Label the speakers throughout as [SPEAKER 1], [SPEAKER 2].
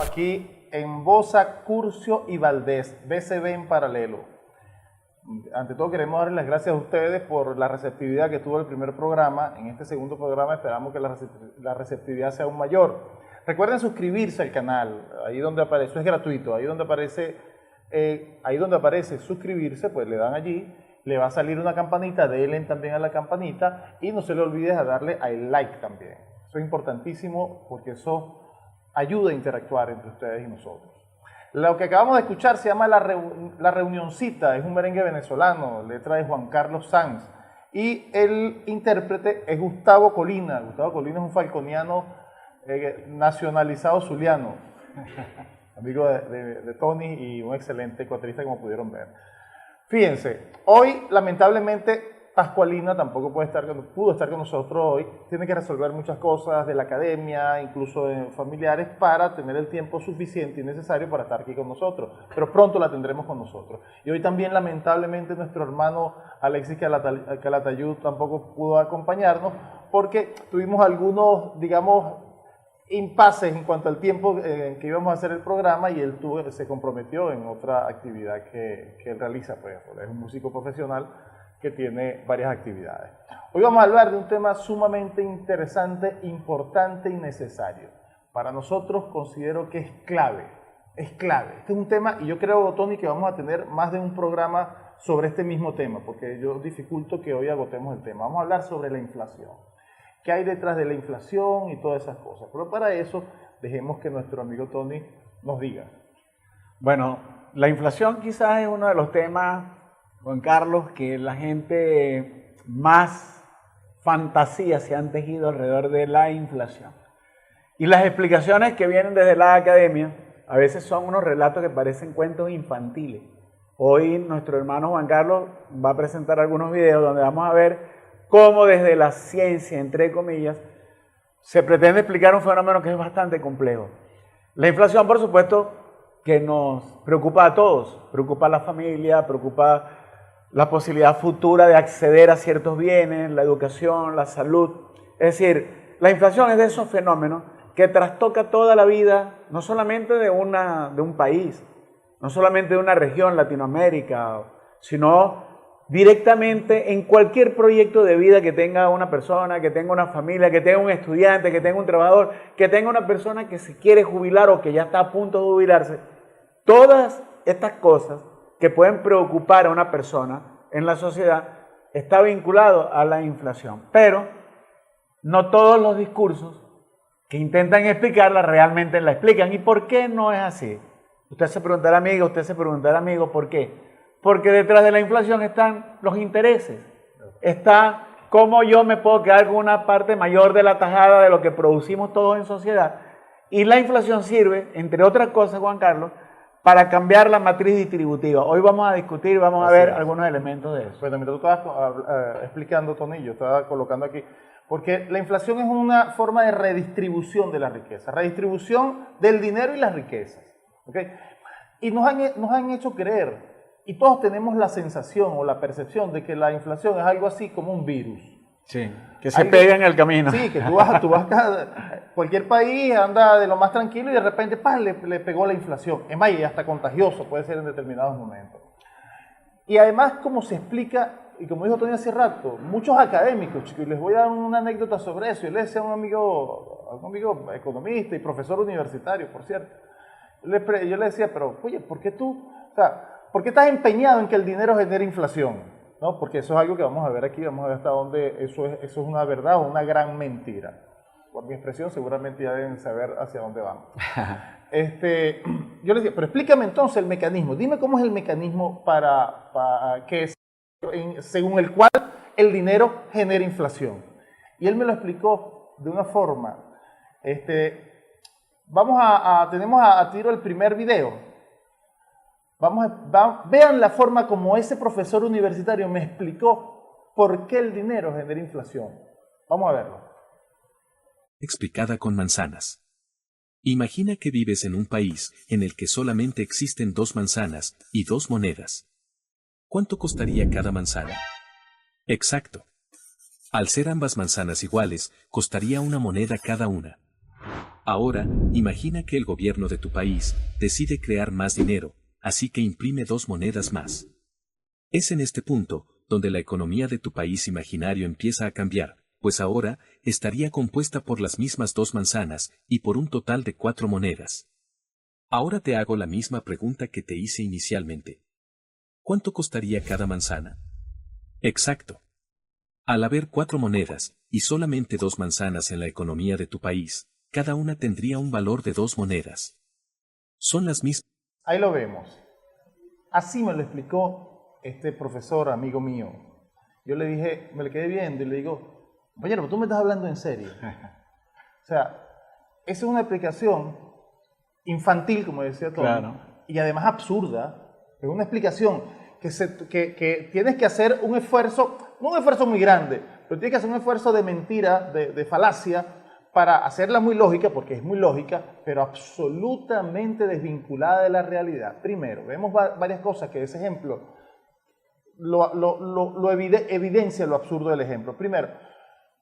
[SPEAKER 1] Aquí en Bosa, Curcio y Valdés, BCB en paralelo. Ante todo queremos darles las gracias a ustedes por la receptividad que tuvo el primer programa. En este segundo programa esperamos que la receptividad sea aún mayor. Recuerden suscribirse al canal, ahí donde aparece, eso es gratuito, ahí donde aparece suscribirse, pues le dan allí, le va a salir una campanita, denle también a la campanita y no se le olvide a darle al like también. Eso es importantísimo porque eso ayuda a interactuar entre ustedes y nosotros. Lo que acabamos de escuchar se llama La Reunioncita, es un merengue venezolano, letra de Juan Carlos Sanz, y el intérprete es Gustavo Colina. Gustavo Colina es un falconiano nacionalizado zuliano, amigo de Tony y un excelente cuatrista, como pudieron ver. Fíjense, hoy lamentablemente Pascualina tampoco pudo estar con nosotros hoy. Tiene que resolver muchas cosas de la academia, incluso familiares, para tener el tiempo suficiente y necesario para estar aquí con nosotros. Pero pronto la tendremos con nosotros. Y hoy también, lamentablemente, nuestro hermano Alexis Calatayud tampoco pudo acompañarnos porque tuvimos algunos, digamos, impases en cuanto al tiempo en que íbamos a hacer el programa y él se comprometió en otra actividad que él realiza. Pues, es un músico profesional que tiene varias actividades. Hoy vamos a hablar de un tema sumamente interesante, importante y necesario. Para nosotros considero que es clave, es clave. Este es un tema, y yo creo, Tony, que vamos a tener más de un programa sobre este mismo tema, porque yo dificulto que hoy agotemos el tema. Vamos a hablar sobre la inflación. ¿Qué hay detrás de la inflación y todas esas cosas? Pero para eso, dejemos que nuestro amigo Tony nos diga.
[SPEAKER 2] Bueno, la inflación quizás es uno de los temas, Juan Carlos, que la gente más fantasías se han tejido alrededor de la inflación. Y las explicaciones que vienen desde la academia a veces son unos relatos que parecen cuentos infantiles. Hoy nuestro hermano Juan Carlos va a presentar algunos videos donde vamos a ver cómo desde la ciencia, entre comillas, se pretende explicar un fenómeno que es bastante complejo. La inflación, por supuesto, que nos preocupa a todos, preocupa a la familia, preocupa la posibilidad futura de acceder a ciertos bienes, la educación, la salud. Es decir, la inflación es de esos fenómenos que trastoca toda la vida, no solamente de un país, no solamente de una región, Latinoamérica, sino directamente en cualquier proyecto de vida que tenga una persona, que tenga una familia, que tenga un estudiante, que tenga un trabajador, que tenga una persona que se quiere jubilar o que ya está a punto de jubilarse. Todas estas cosas que pueden preocupar a una persona en la sociedad está vinculado a la inflación. Pero no todos los discursos que intentan explicarla realmente la explican. ¿Y por qué no es así? Usted se preguntará, amigo, ¿por qué? Porque detrás de la inflación están los intereses. Está cómo yo me puedo quedar con una parte mayor de la tajada de lo que producimos todos en sociedad. Y la inflación sirve, entre otras cosas, Juan Carlos, para cambiar la matriz distributiva. Hoy vamos a discutir, vamos a ver algunos elementos de eso.
[SPEAKER 1] Pues mientras tú estabas explicando, Tony, yo estaba colocando aquí, porque la inflación es una forma de redistribución de la riqueza, redistribución del dinero y las riquezas. ¿Okay? Y nos han hecho creer, y todos tenemos la sensación o la percepción de que la inflación es algo así como un virus.
[SPEAKER 2] Sí, que se pega en el camino.
[SPEAKER 1] Sí, que tú vas a cualquier país, anda de lo más tranquilo y de repente le pegó la inflación. Es más, y hasta contagioso puede ser en determinados momentos. Y además, como se explica, y como dijo Tony hace rato, muchos académicos, chicos, y les voy a dar una anécdota sobre eso. Yo le decía a un amigo economista y profesor universitario, por cierto, yo le decía, pero oye, ¿por qué ¿por qué estás empeñado en que el dinero genere inflación? ¿No? Porque eso es algo que vamos a ver aquí, vamos a ver hasta dónde eso es una verdad o una gran mentira. Por mi expresión seguramente ya deben saber hacia dónde vamos. Yo le decía, pero explícame entonces el mecanismo, dime cómo es el mecanismo según el cual el dinero genera inflación. Y él me lo explicó de una forma, tenemos a tiro el primer video. Vean la forma como ese profesor universitario me explicó por qué el dinero genera inflación. Vamos a verlo.
[SPEAKER 3] Explicada con manzanas. Imagina que vives en un país en el que solamente existen 2 manzanas y 2 monedas. ¿Cuánto costaría cada manzana? Exacto. Al ser ambas manzanas iguales, costaría una moneda cada una. Ahora, imagina que el gobierno de tu país decide crear más dinero, así que imprime 2 monedas más. Es en este punto donde la economía de tu país imaginario empieza a cambiar, pues ahora estaría compuesta por las mismas 2 manzanas y por un total de 4 monedas. Ahora te hago la misma pregunta que te hice inicialmente. ¿Cuánto costaría cada manzana? Exacto. Al haber 4 monedas y solamente 2 manzanas en la economía de tu país, cada una tendría un valor de 2 monedas. Son las mismas.
[SPEAKER 1] Ahí lo vemos. Así me lo explicó este profesor, amigo mío. Yo le dije, me le quedé viendo y le digo, compañero, tú me estás hablando en serio. O sea, esa es una explicación infantil, como decía Tony,
[SPEAKER 2] claro,
[SPEAKER 1] y además absurda. Es una explicación que tienes que hacer un esfuerzo, no un esfuerzo muy grande, pero tienes que hacer un esfuerzo de mentira, de falacia, para hacerla muy lógica, porque es muy lógica, pero absolutamente desvinculada de la realidad. Primero, vemos varias cosas que ese ejemplo evidencia lo absurdo del ejemplo. Primero,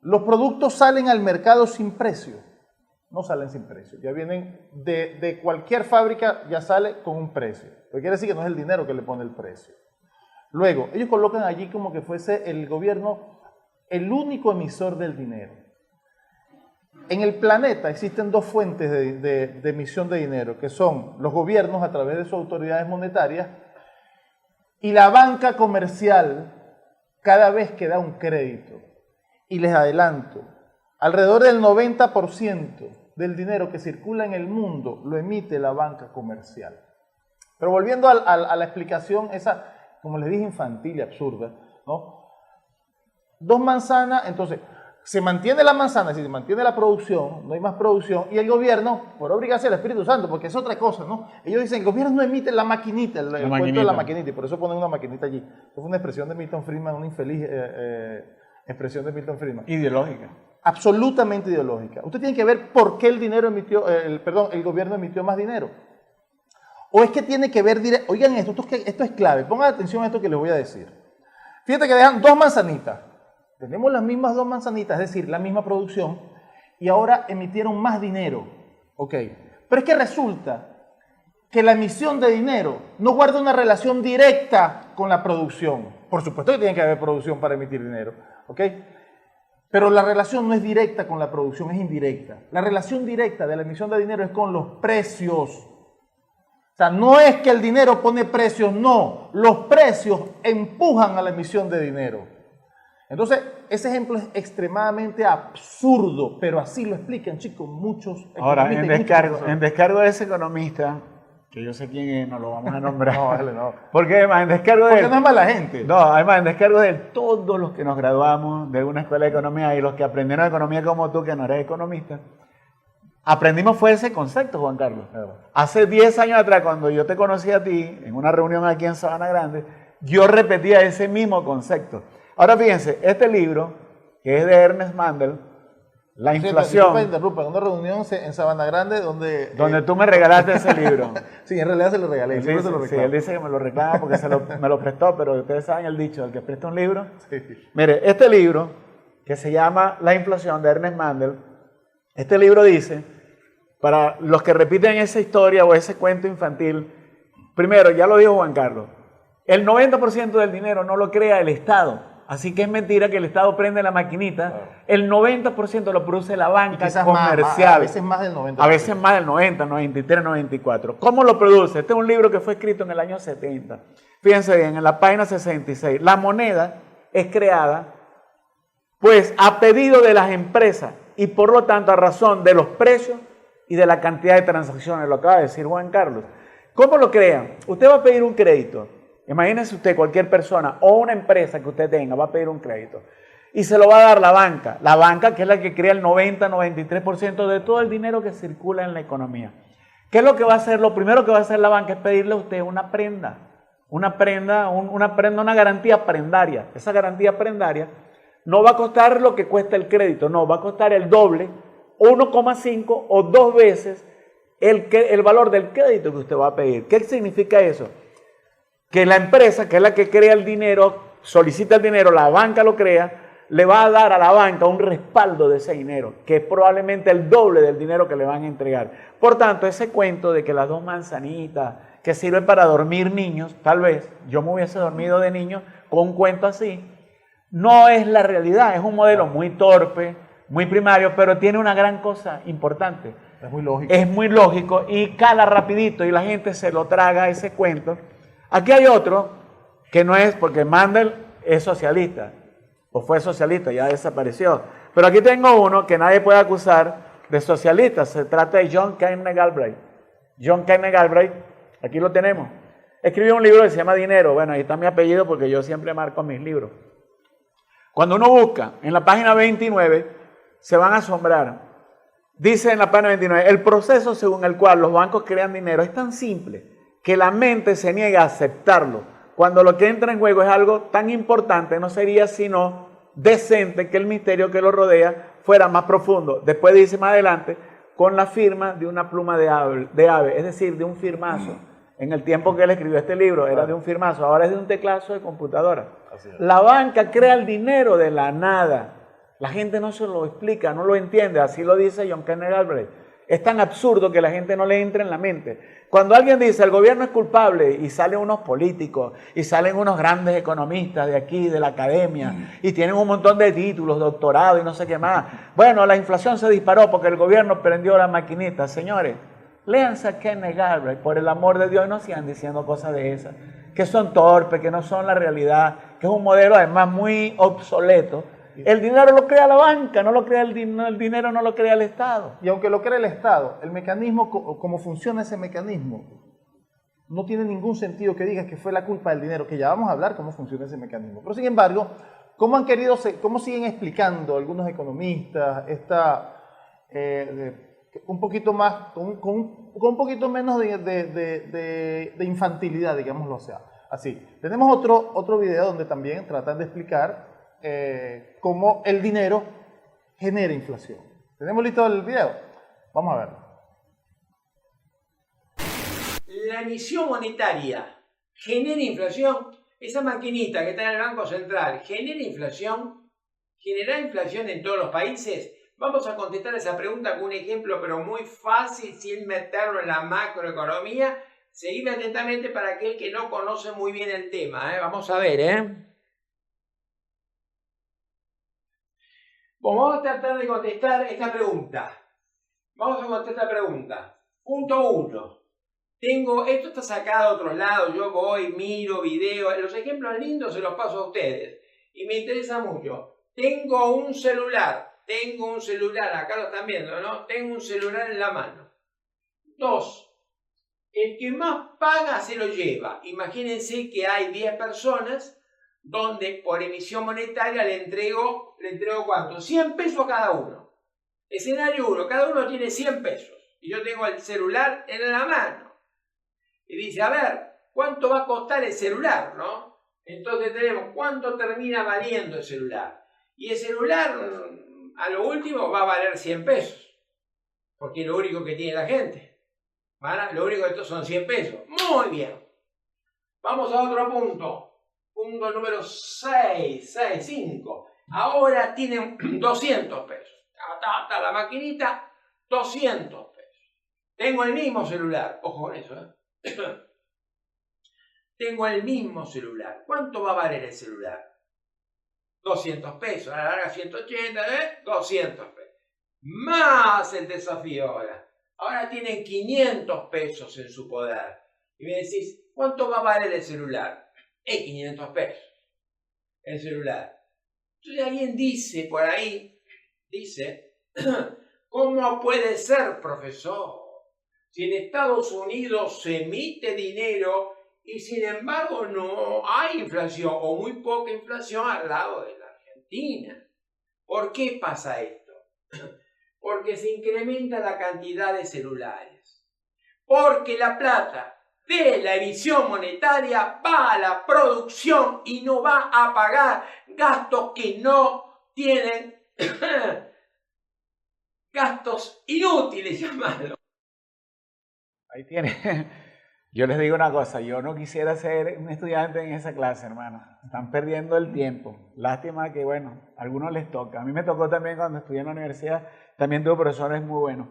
[SPEAKER 1] los productos salen al mercado sin precio. No salen sin precio. Ya vienen de cualquier fábrica, ya sale con un precio. Pero quiere decir que no es el dinero que le pone el precio. Luego, ellos colocan allí como que fuese el gobierno el único emisor del dinero. En el planeta existen 2 fuentes de emisión de dinero, que son los gobiernos a través de sus autoridades monetarias y la banca comercial cada vez que da un crédito. Y les adelanto, alrededor del 90% del dinero que circula en el mundo lo emite la banca comercial. Pero volviendo a la explicación esa, como les dije, infantil y absurda, ¿no? 2 manzanas, entonces se mantiene la manzana, si se mantiene la producción, no hay más producción, y el gobierno, por obligación del Espíritu Santo, porque es otra cosa, ¿no? Ellos dicen, el gobierno no emite la maquinita, el cuento de la maquinita, y por eso ponen una maquinita allí. Eso fue una expresión de Milton Friedman, una infeliz expresión de Milton Friedman.
[SPEAKER 2] Ideológica.
[SPEAKER 1] Absolutamente ideológica. Usted tiene que ver por qué el gobierno emitió más dinero. O es que tiene que ver directo. Oigan esto es clave. Pongan atención a esto que les voy a decir. Fíjate que dejan 2 manzanitas. Tenemos las mismas 2 manzanitas, es decir, la misma producción, y ahora emitieron más dinero. Ok. Pero es que resulta que la emisión de dinero no guarda una relación directa con la producción. Por supuesto que tiene que haber producción para emitir dinero, ¿ok? Pero la relación no es directa con la producción, es indirecta. La relación directa de la emisión de dinero es con los precios. O sea, no es que el dinero pone precios, no. Los precios empujan a la emisión de dinero. Entonces, ese ejemplo es extremadamente absurdo, pero así lo explican, chicos, muchos
[SPEAKER 2] Ahora,
[SPEAKER 1] economistas.
[SPEAKER 2] en descargo de ese economista, que yo sé quién es, no lo vamos a nombrar.
[SPEAKER 1] No, vale, no.
[SPEAKER 2] Porque además, en descargo de
[SPEAKER 1] Porque
[SPEAKER 2] él,
[SPEAKER 1] no es mala gente.
[SPEAKER 2] no, además, en descargo de él, todos los que nos graduamos de una escuela de economía y los que aprendieron economía como tú, que no eres economista, aprendimos fue ese concepto, Juan Carlos. Hace 10 años atrás, cuando yo te conocí a ti, en una reunión aquí en Sabana Grande, yo repetía ese mismo concepto. Ahora fíjense, este libro, que es de Ernest Mandel, La inflación,
[SPEAKER 1] Sí, interrumpa, una reunión en Sabana Grande donde
[SPEAKER 2] tú me regalaste ese libro.
[SPEAKER 1] Sí, en realidad se lo regalé.
[SPEAKER 2] Él dice, sí, él dice que me lo reclama porque me lo prestó, pero ustedes saben el dicho, el que presta un libro.
[SPEAKER 1] Sí.
[SPEAKER 2] Mire, este libro, que se llama La inflación, de Ernest Mandel, este libro dice, para los que repiten esa historia o ese cuento infantil, primero, ya lo dijo Juan Carlos, el 90% del dinero no lo crea el Estado. Así que es mentira que el Estado prende la maquinita. Claro. El 90% lo produce la banca comercial.
[SPEAKER 1] A veces más del 90%.
[SPEAKER 2] A veces más del 90, 93, 94. ¿Cómo lo produce? Este es un libro que fue escrito en el año 70. Fíjense bien, en la página 66. La moneda es creada, pues, a pedido de las empresas y, por lo tanto, a razón de los precios y de la cantidad de transacciones. Lo acaba de decir Juan Carlos. ¿Cómo lo crean? Usted va a pedir un crédito. Imagínese usted, cualquier persona o una empresa que usted tenga va a pedir un crédito y se lo va a dar la banca que es la que crea el 90-93% de todo el dinero que circula en la economía. ¿Qué es lo que va a hacer? Lo primero que va a hacer la banca es pedirle a usted una garantía prendaria. Esa garantía prendaria no va a costar lo que cuesta el crédito, no, va a costar el doble, 1,5 o 2 veces el valor del crédito que usted va a pedir. ¿Qué significa eso? Que la empresa, que es la que crea el dinero, solicita el dinero, la banca lo crea, le va a dar a la banca un respaldo de ese dinero, que es probablemente el doble del dinero que le van a entregar. Por tanto, ese cuento de que las 2 manzanitas que sirven para dormir niños, tal vez yo me hubiese dormido de niño con un cuento así, no es la realidad, es un modelo muy torpe, muy primario, pero tiene una gran cosa importante.
[SPEAKER 1] Es muy lógico.
[SPEAKER 2] Es muy lógico y cala rapidito y la gente se lo traga ese cuento. Aquí hay otro que no es, porque Mandel es socialista, o fue socialista, ya desapareció. Pero aquí tengo uno que nadie puede acusar de socialista. Se trata de John Kenneth Galbraith. John Kenneth Galbraith, aquí lo tenemos. Escribió un libro que se llama Dinero. Bueno, ahí está mi apellido porque yo siempre marco mis libros. Cuando uno busca en la página 29, se van a asombrar. Dice en la página 29, el proceso según el cual los bancos crean dinero es tan simple que la mente se niega a aceptarlo. Cuando lo que entra en juego es algo tan importante, no sería sino decente que el misterio que lo rodea fuera más profundo. Después dice más adelante, con la firma de una pluma de ave, es decir, de un firmazo. En el tiempo que él escribió este libro era de un firmazo, ahora es de un teclazo de computadora. La banca crea el dinero de la nada. La gente no se lo explica, no lo entiende, así lo dice John Kenneth Galbraith. Es tan absurdo que la gente no le entre en la mente. Cuando alguien dice el gobierno es culpable y salen unos políticos y salen unos grandes economistas de aquí, de la academia, y tienen un montón de títulos, doctorado y no sé qué más. Bueno, la inflación se disparó porque el gobierno prendió la maquinita. Señores, léanse a Kenneth Galbraith, por el amor de Dios, y no sigan diciendo cosas de esas, que son torpes, que no son la realidad, que es un modelo además muy obsoleto. El dinero lo crea la banca, no lo crea el dinero no lo crea el Estado.
[SPEAKER 1] Y aunque lo crea el Estado, el mecanismo, como funciona ese mecanismo, no tiene ningún sentido que digas que fue la culpa del dinero, que ya vamos a hablar cómo funciona ese mecanismo. Pero sin embargo, cómo siguen explicando algunos economistas un poquito más, con un poquito menos de infantilidad, digámoslo así. Tenemos otro video donde también tratan de explicar cómo el dinero genera inflación. ¿Tenemos listo el video? Vamos a verlo.
[SPEAKER 4] La emisión monetaria genera inflación. Esa maquinita que está en el Banco Central genera inflación. ¿Genera inflación en todos los países? Vamos a contestar esa pregunta con un ejemplo, pero muy fácil, sin meterlo en la macroeconomía, Seguime atentamente para aquel que no conoce muy bien el tema. Vamos a ver. Bueno, vamos a tratar de contestar esta pregunta. Vamos a contestar esta pregunta. Punto 1. Esto está sacado de otros lados, yo voy, miro videos, los ejemplos lindos se los paso a ustedes. Y me interesa mucho. Tengo un celular, acá lo están viendo, ¿no? Tengo un celular en la mano. 2. El que más paga se lo lleva. Imagínense que hay 10 personas donde por emisión monetaria le entrego ¿cuánto? 100 pesos a cada uno. Escenario 1, cada uno tiene 100 pesos. Y yo tengo el celular en la mano. Y dice, a ver, ¿cuánto va a costar el celular, no? Entonces tenemos, ¿cuánto termina valiendo el celular? Y el celular, a lo último, va a valer 100 pesos. Porque es lo único que tiene la gente. ¿Vale? Lo único que estos son 100 pesos. Muy bien. Vamos a otro punto. Punto número 5. Ahora tienen 200 pesos. La maquinita, 200 pesos. Tengo el mismo celular. Ojo con eso, Tengo el mismo celular. ¿Cuánto va a valer el celular? 200 pesos. A la larga 180, 200 pesos. Más el desafío ahora. Ahora tienen 500 pesos en su poder. Y me decís, ¿cuánto va a valer el celular? 500 pesos. El celular. Entonces alguien dice por ahí, ¿cómo puede ser, profesor? Si en Estados Unidos se emite dinero y sin embargo no hay inflación o muy poca inflación al lado de la Argentina. ¿Por qué pasa esto? Porque se incrementa la cantidad de celulares. Porque la plata de la emisión monetaria va a la producción y no va a pagar gastos que no tienen gastos inútiles, llamarlo.
[SPEAKER 2] Ahí tiene. Yo les digo una cosa, yo no quisiera ser un estudiante en esa clase, hermano. Están perdiendo el tiempo. Lástima que, bueno, a algunos les toca. A mí me tocó también cuando estudié en la universidad, también tuve profesores muy buenos.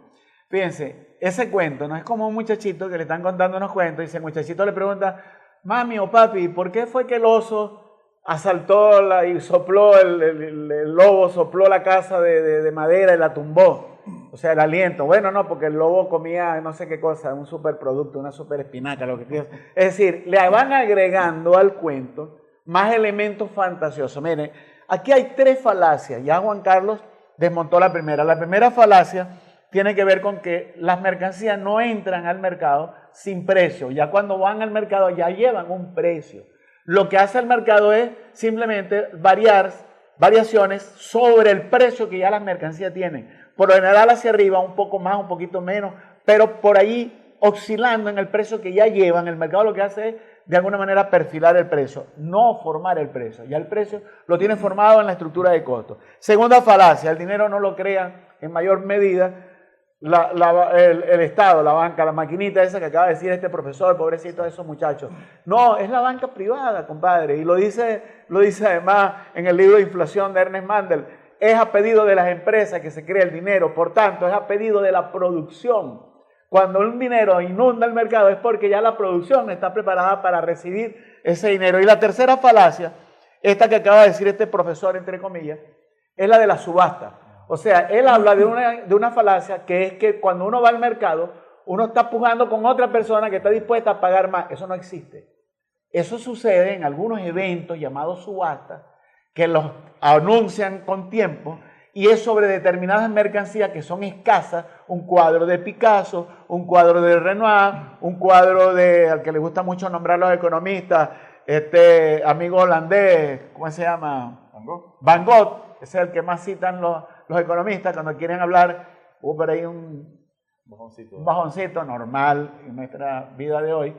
[SPEAKER 2] Fíjense, ese cuento no es como un muchachito que le están contando unos cuentos y ese muchachito le pregunta, mami o papi, ¿por qué fue que el oso asaltó y sopló, el lobo sopló la casa de madera y la tumbó? O sea, el aliento. Bueno, no, porque el lobo comía no sé qué cosa, un superproducto, una super espinaca, lo que quieras. Es decir, le van agregando al cuento más elementos fantasiosos. Miren, aquí hay 3 falacias. Ya Juan Carlos desmontó la primera. La primera falacia tiene que ver con que las mercancías no entran al mercado sin precio. Ya cuando van al mercado ya llevan un precio. Lo que hace el mercado es simplemente variaciones sobre el precio que ya las mercancías tienen. Por lo general hacia arriba, un poco más, un poquito menos, pero por ahí oscilando en el precio que ya llevan. El mercado lo que hace es, de alguna manera, perfilar el precio, no formar el precio. Ya el precio lo tiene formado en la estructura de costos. Segunda falacia, el dinero no lo crean en mayor medida el Estado, la banca, la maquinita esa que acaba de decir este profesor, pobrecito de esos muchachos. No, es la banca privada, compadre, y lo dice además en el libro de Inflación de Ernest Mandel. Es a pedido de las empresas que se crea el dinero, por tanto, es a pedido de la producción. Cuando un dinero inunda el mercado es porque ya la producción está preparada para recibir ese dinero. Y la tercera falacia, esta que acaba de decir este profesor, entre comillas, es la de la subasta. O sea, él habla de una falacia que es que cuando uno va al mercado, uno está pujando con otra persona que está dispuesta a pagar más. Eso no existe. Eso sucede en algunos eventos llamados subastas, que los anuncian con tiempo y es sobre determinadas mercancías que son escasas, un cuadro de Picasso, un cuadro de Renoir, un cuadro al que le gusta mucho nombrar los economistas, este amigo holandés, ¿cómo se llama? Van Gogh, ese es el que más citan los economistas cuando quieren hablar. Hubo por ahí un bajoncito normal en nuestra vida de hoy.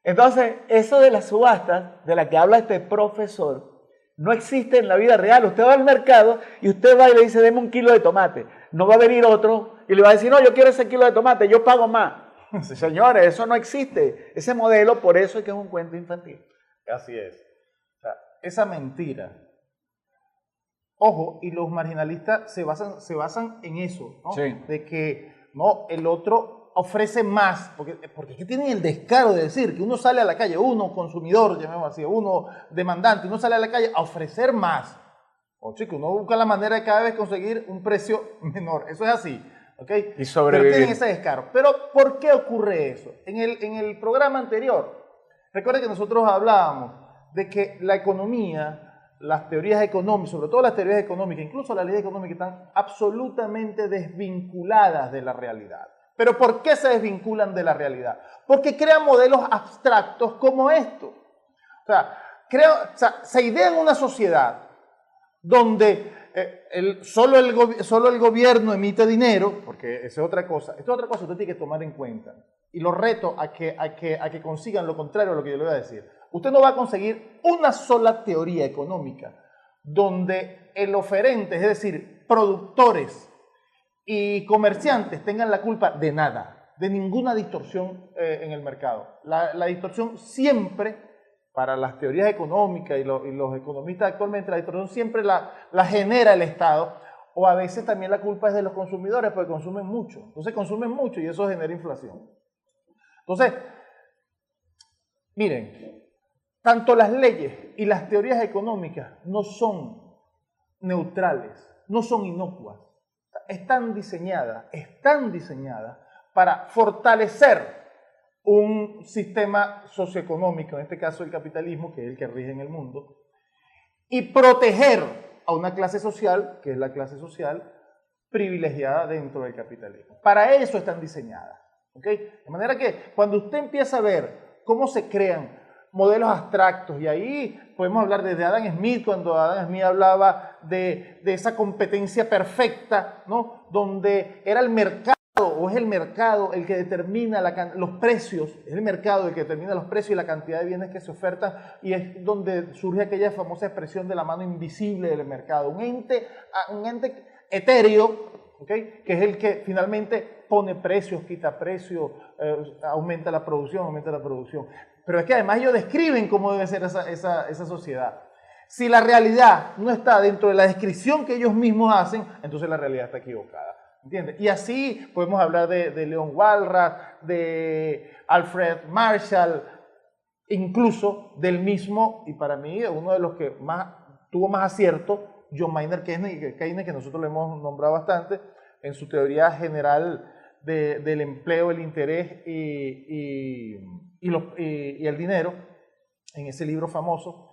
[SPEAKER 2] Entonces, eso de las subastas, de la que habla este profesor, no existe en la vida real. Usted va al mercado y usted va y le dice, deme 1 kilo de tomate. No va a venir otro y le va a decir, no, yo quiero ese kilo de tomate, yo pago más. Señores, eso no existe. Ese modelo, por eso es que es un cuento infantil.
[SPEAKER 1] Así es. O sea, esa mentira. Ojo, y los marginalistas se basan en eso, ¿no?
[SPEAKER 2] Sí.
[SPEAKER 1] De que no, el otro ofrece más, porque es que tienen el descaro de decir que uno sale a la calle, uno consumidor, llamémoslo así, uno demandante, uno sale a la calle a ofrecer más. O chico, uno busca la manera de cada vez conseguir un precio menor. Eso es así. ¿Okay?
[SPEAKER 2] Y sobrevivir.
[SPEAKER 1] Pero tienen ese descaro. Pero ¿por qué ocurre eso? En el programa anterior, recuerda que nosotros hablábamos de que la economía, las teorías económicas, sobre todo las teorías económicas, incluso las leyes económicas, están absolutamente desvinculadas de la realidad. ¿Pero por qué se desvinculan de la realidad? Porque crean modelos abstractos como esto. O sea, se idean una sociedad donde solo el gobierno emite dinero, porque esa es otra cosa. Esto es otra cosa que usted tiene que tomar en cuenta. Y lo reto a que consigan lo contrario a lo que yo le voy a decir. Usted no va a conseguir una sola teoría económica donde el oferente, es decir, productores y comerciantes, tengan la culpa de nada, de ninguna distorsión en el mercado. La distorsión siempre, para las teorías económicas y los economistas actualmente, la distorsión siempre la genera el Estado, o a veces también la culpa es de los consumidores porque consumen mucho. Entonces consumen mucho y eso genera inflación. Entonces, miren, tanto las leyes y las teorías económicas no son neutrales, no son inocuas. Están diseñadas para fortalecer un sistema socioeconómico, en este caso el capitalismo, que es el que rige en el mundo, y proteger a una clase social, que es la clase social privilegiada dentro del capitalismo. Para eso están diseñadas. ¿Okay? De manera que cuando usted empieza a ver cómo se crean modelos abstractos, y ahí podemos hablar desde Adam Smith, cuando Adam Smith hablaba de esa competencia perfecta, ¿no? Donde era el mercado, o es el mercado el que determina los precios, es el mercado el que determina los precios y la cantidad de bienes que se ofertan, y es donde surge aquella famosa expresión de la mano invisible del mercado, un ente etéreo, ¿okay? Que es el que finalmente pone precios, quita precios, aumenta la producción. Pero es que además ellos describen cómo debe ser esa sociedad. Si la realidad no está dentro de la descripción que ellos mismos hacen, entonces la realidad está equivocada. ¿Entiendes? Y así podemos hablar de Leon Walras, de Alfred Marshall, incluso del mismo, y para mí uno de los que tuvo más acierto, John Maynard Keynes, que nosotros le hemos nombrado bastante, en su teoría general del empleo, el interés y el dinero, en ese libro famoso.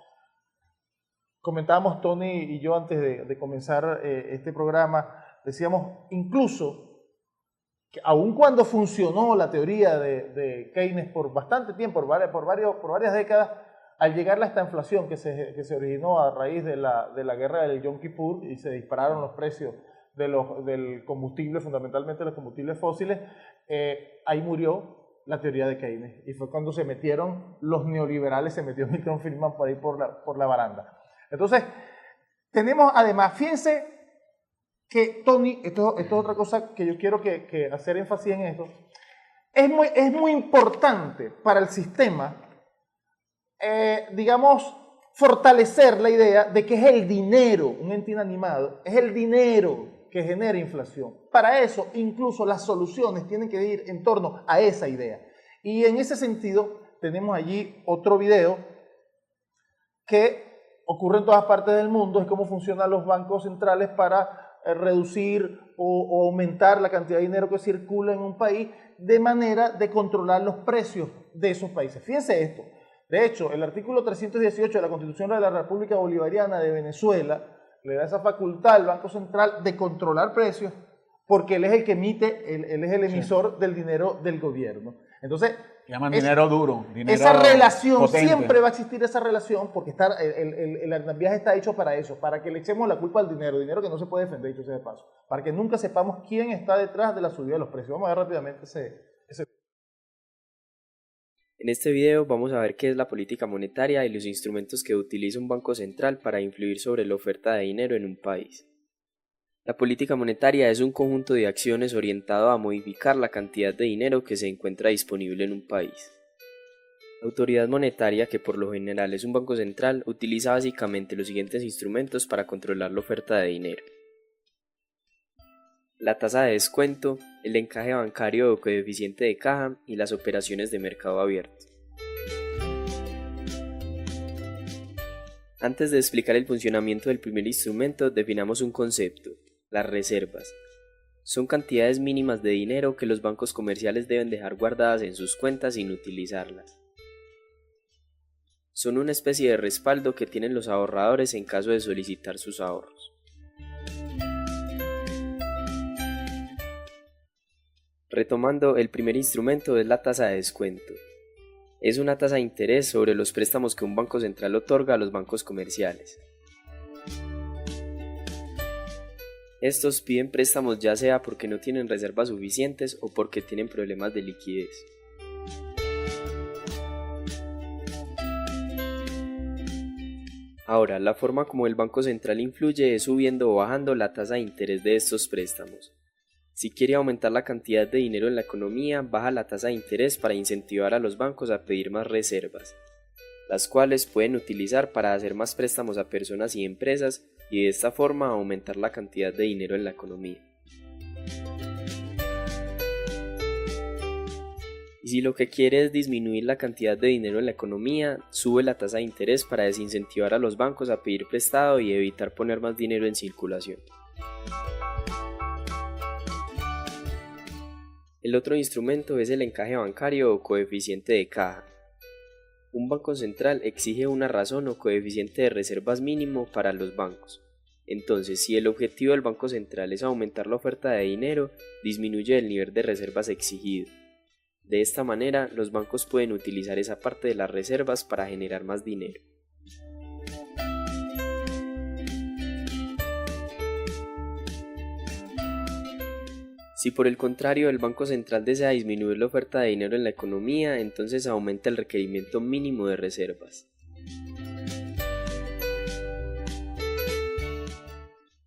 [SPEAKER 1] Comentábamos Tony y yo antes de comenzar este programa, decíamos incluso que aun cuando funcionó la teoría de Keynes por bastante tiempo, por varias décadas, al llegar a esta inflación que se originó a raíz de la guerra del Yom Kippur y se dispararon los precios del combustible, fundamentalmente los combustibles fósiles, ahí murió la teoría de Keynes. Y fue cuando se metieron los neoliberales, se metió Milton Friedman por ahí por la baranda. Entonces, tenemos además, fíjense que Tony, esto es otra cosa que yo quiero que hacer énfasis en esto, es muy importante para el sistema, digamos, fortalecer la idea de que es el dinero, un ente inanimado, es el dinero que genera inflación. Para eso, incluso las soluciones tienen que ir en torno a esa idea. Y en ese sentido, tenemos allí otro video que ocurre en todas partes del mundo, es cómo funcionan los bancos centrales para reducir o aumentar la cantidad de dinero que circula en un país de manera de controlar los precios de esos países. Fíjense esto. De hecho, el artículo 318 de la Constitución de la República Bolivariana de Venezuela le da esa facultad al Banco Central de controlar precios porque él es el que emite, él es el emisor del dinero del gobierno. Entonces,
[SPEAKER 2] llaman dinero duro, dinero
[SPEAKER 1] esa relación,
[SPEAKER 2] potente.
[SPEAKER 1] siempre va a existir esa relación porque el andamiaje está hecho para eso, para que le echemos la culpa al dinero que no se puede defender, dicho sea de paso, para que nunca sepamos quién está detrás de la subida de los precios. Vamos a ver rápidamente ese.
[SPEAKER 5] En este video vamos a ver qué es la política monetaria y los instrumentos que utiliza un banco central para influir sobre la oferta de dinero en un país. La política monetaria es un conjunto de acciones orientado a modificar la cantidad de dinero que se encuentra disponible en un país. La autoridad monetaria, que por lo general es un banco central, utiliza básicamente los siguientes instrumentos para controlar la oferta de dinero. la tasa de descuento, el encaje bancario o coeficiente de caja y las operaciones de mercado abierto. Antes de explicar el funcionamiento del primer instrumento, definamos un concepto, las reservas. Son cantidades mínimas de dinero que los bancos comerciales deben dejar guardadas en sus cuentas sin utilizarlas. Son una especie de respaldo que tienen los ahorradores en caso de solicitar sus ahorros. Retomando, el primer instrumento es la tasa de descuento. Es una tasa de interés sobre los préstamos que un banco central otorga a los bancos comerciales. Estos piden préstamos ya sea porque no tienen reservas suficientes o porque tienen problemas de liquidez. Ahora, la forma como el Banco Central influye es subiendo o bajando la tasa de interés de estos préstamos. Si quiere aumentar la cantidad de dinero en la economía, baja la tasa de interés para incentivar a los bancos a pedir más reservas, las cuales pueden utilizar para hacer más préstamos a personas y empresas y de esta forma aumentar la cantidad de dinero en la economía. Y si lo que quiere es disminuir la cantidad de dinero en la economía, sube la tasa de interés para desincentivar a los bancos a pedir prestado y evitar poner más dinero en circulación. El otro instrumento es el encaje bancario o coeficiente de caja. Un banco central exige una razón o coeficiente de reservas mínimo para los bancos. Entonces, si el objetivo del Banco Central es aumentar la oferta de dinero, disminuye el nivel de reservas exigido. De esta manera, los bancos pueden utilizar esa parte de las reservas para generar más dinero. Si por el contrario el Banco Central desea disminuir la oferta de dinero en la economía, entonces aumenta el requerimiento mínimo de reservas.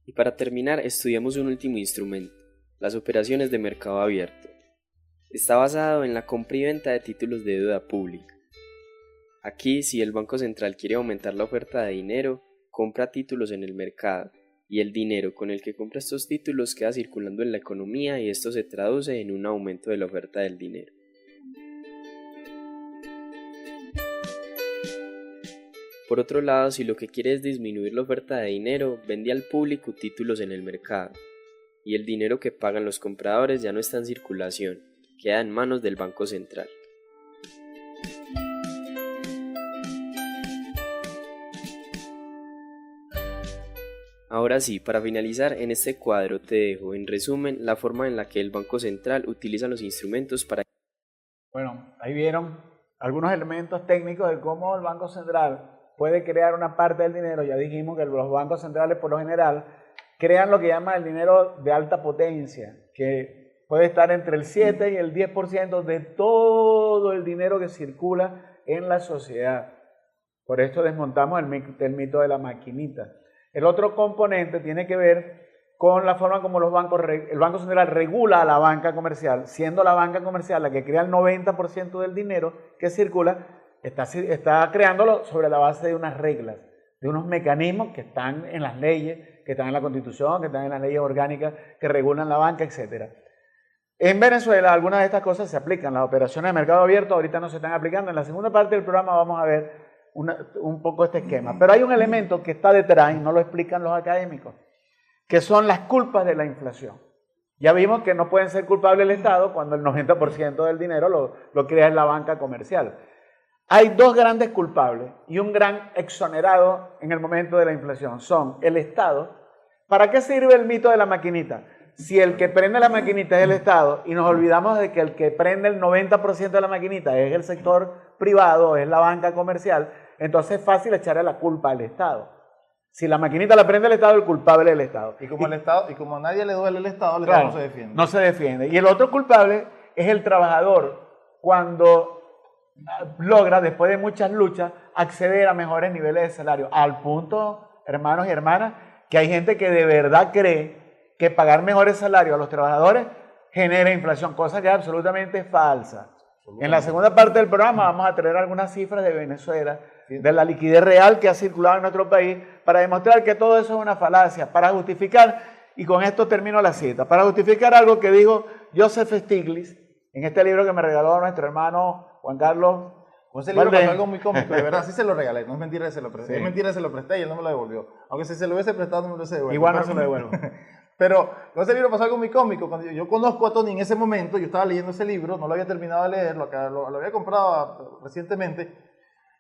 [SPEAKER 5] Y para terminar, estudiamos un último instrumento, las operaciones de mercado abierto. Está basado en la compra y venta de títulos de deuda pública. Aquí, si el Banco Central quiere aumentar la oferta de dinero, compra títulos en el mercado, y el dinero con el que compra estos títulos queda circulando en la economía y esto se traduce en un aumento de la oferta del dinero. Por otro lado, si lo que quiere es disminuir la oferta de dinero, vende al público títulos en el mercado, y el dinero que pagan los compradores ya no está en circulación, queda en manos del Banco Central. Ahora sí, para finalizar, en este cuadro te dejo en resumen la forma en la que el Banco Central utiliza los instrumentos para...
[SPEAKER 2] Bueno, ahí vieron algunos elementos técnicos de cómo el Banco Central puede crear una parte del dinero. Ya dijimos que los bancos centrales por lo general crean lo que llaman el dinero de alta potencia, que puede estar entre el 7 y el 10% de todo el dinero que circula en la sociedad. Por esto desmontamos el mito de la maquinita. El otro componente tiene que ver con la forma como el Banco Central regula a la banca comercial, siendo la banca comercial la que crea el 90% del dinero que circula, está creándolo sobre la base de unas reglas, de unos mecanismos que están en las leyes, que están en la Constitución, que están en las leyes orgánicas que regulan la banca, etc. En Venezuela algunas de estas cosas se aplican, las operaciones de mercado abierto ahorita no se están aplicando. En la segunda parte del programa vamos a ver un poco este esquema. Pero hay un elemento que está detrás y no lo explican los académicos, que son las culpas de la inflación. Ya vimos que no pueden ser culpables el Estado cuando el 90% del dinero lo crea en la banca comercial. Hay dos grandes culpables y un gran exonerado en el momento de la inflación. Son el Estado. ¿Para qué sirve el mito de la maquinita? Si el que prende la maquinita es el Estado y nos olvidamos de que el que prende el 90% de la maquinita es el sector privado, es la banca comercial, entonces es fácil echarle la culpa al Estado. Si la maquinita la prende el Estado, el culpable es el Estado.
[SPEAKER 1] Y como a nadie le duele el Estado, el
[SPEAKER 2] claro,
[SPEAKER 1] Estado no se defiende.
[SPEAKER 2] No se defiende. Y el otro culpable es el trabajador cuando logra, después de muchas luchas, acceder a mejores niveles de salario. Al punto, hermanos y hermanas, que hay gente que de verdad cree que pagar mejores salarios a los trabajadores genera inflación, cosa que es absolutamente falsa. En la segunda parte del programa vamos a traer algunas cifras de Venezuela, de la liquidez real que ha circulado en nuestro país, para demostrar que todo eso es una falacia, para justificar y con esto termino la cita, para justificar algo que dijo Joseph Stiglitz en este libro que me regaló nuestro hermano Juan Carlos.
[SPEAKER 1] Con ese libro
[SPEAKER 2] Valdés.
[SPEAKER 1] pasó algo muy cómico, de verdad, sí se lo regalé, no es mentira que se lo presté,
[SPEAKER 2] Sí.
[SPEAKER 1] es mentira que se lo presté y él no me lo devolvió. Aunque si se lo hubiese prestado no me lo hubiese devuelto.
[SPEAKER 2] Igual no se lo devuelvo.
[SPEAKER 1] Pero con ese libro pasó algo muy cómico. Cuando yo conozco a Tony en ese momento, yo estaba leyendo ese libro, no lo había terminado de leer, lo había comprado recientemente.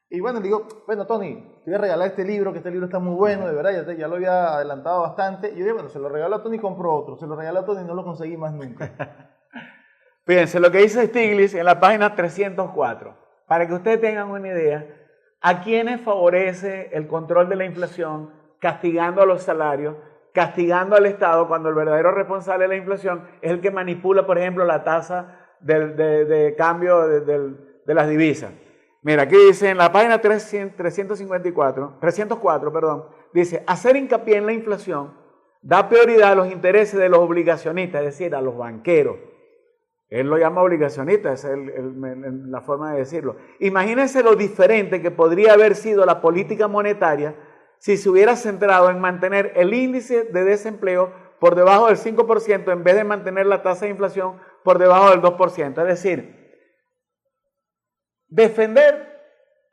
[SPEAKER 1] Y bueno, le digo, bueno, Tony, te voy a regalar este libro, que este libro está muy bueno, de verdad, ya lo había adelantado bastante. Y yo dije, bueno, se lo regaló a Tony y compró otro. Se lo regaló a Tony y no lo conseguí más nunca.
[SPEAKER 2] Fíjense lo que dice Stiglitz en la página 304. Para que ustedes tengan una idea, ¿a quiénes favorece el control de la inflación castigando a los salarios, castigando al Estado cuando el verdadero responsable de la inflación es el que manipula, por ejemplo, la tasa de cambio de las divisas? Mira, aquí dice en la página 304, dice, hacer hincapié en la inflación da prioridad a los intereses de los obligacionistas, es decir, a los banqueros. Él lo llama obligacionista, esa es la forma de decirlo. Imagínense lo diferente que podría haber sido la política monetaria si se hubiera centrado en mantener el índice de desempleo por debajo del 5% en vez de mantener la tasa de inflación por debajo del 2%. Es decir, defender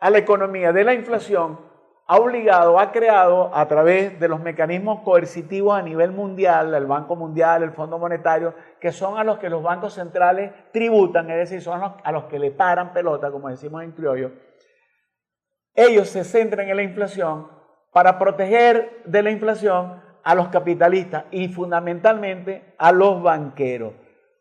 [SPEAKER 2] a la economía de la inflación ha creado a través de los mecanismos coercitivos a nivel mundial, el Banco Mundial, el Fondo Monetario, que son a los que los bancos centrales tributan, es decir, son a los que le paran pelota, como decimos en criollo. Ellos se centran en la inflación para proteger de la inflación a los capitalistas y fundamentalmente a los banqueros,